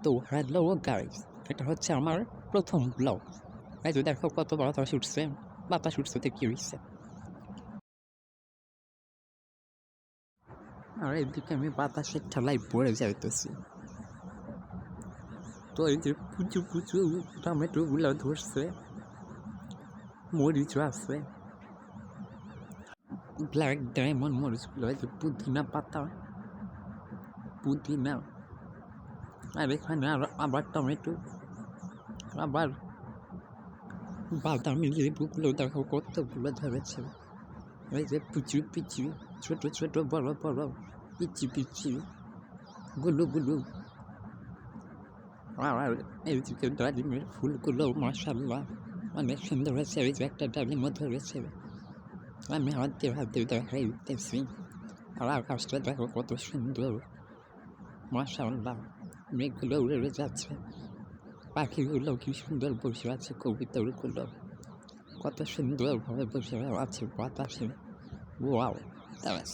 তো hello guys, এটা হচ্ছে আমার প্রথম ব্লগ। এই যে দেখো কত বাতাস উঠছে, বাতাস উঠছে তো কি হয়েছে। আর এদিকে আমি বাতাসের ঠেলায় পড়ে যাইতেছি। তো এই যে পুচু পুচু টমেটোগুলো ধরছে, মরিচও আছে, ব্ল্যাক ডায়মন্ড মরিচগুলো, এই যে পুদিনা পাতা, পুদিনা, আর এখানে আবার টমেটো, আবার বাদামি লেবুগুলো দেখো কতগুলো ধরেছে। এই যে পুচু পিচু, ছোট ছোট বড় বড়, পিচি পিচি, গুলু গুলু। আর এইদিকে ডালিমের ফুলগুলো মাশাআল্লাহ অনেক সুন্দর হয়েছে। এই যে একটা ডালিমও ধরেছে, আমি হাতে হাতে দেখাইতেছি। আর আকাশটা দেখো কত সুন্দর, মাশাআল্লাহ। মেঘগুলো উড়ে উড়ে যাচ্ছে, পাখিগুলো কি সুন্দর বসে আছে, কবুতরগুলো কত সুন্দরভাবে বসে আছে বাতাসে। Wow, that's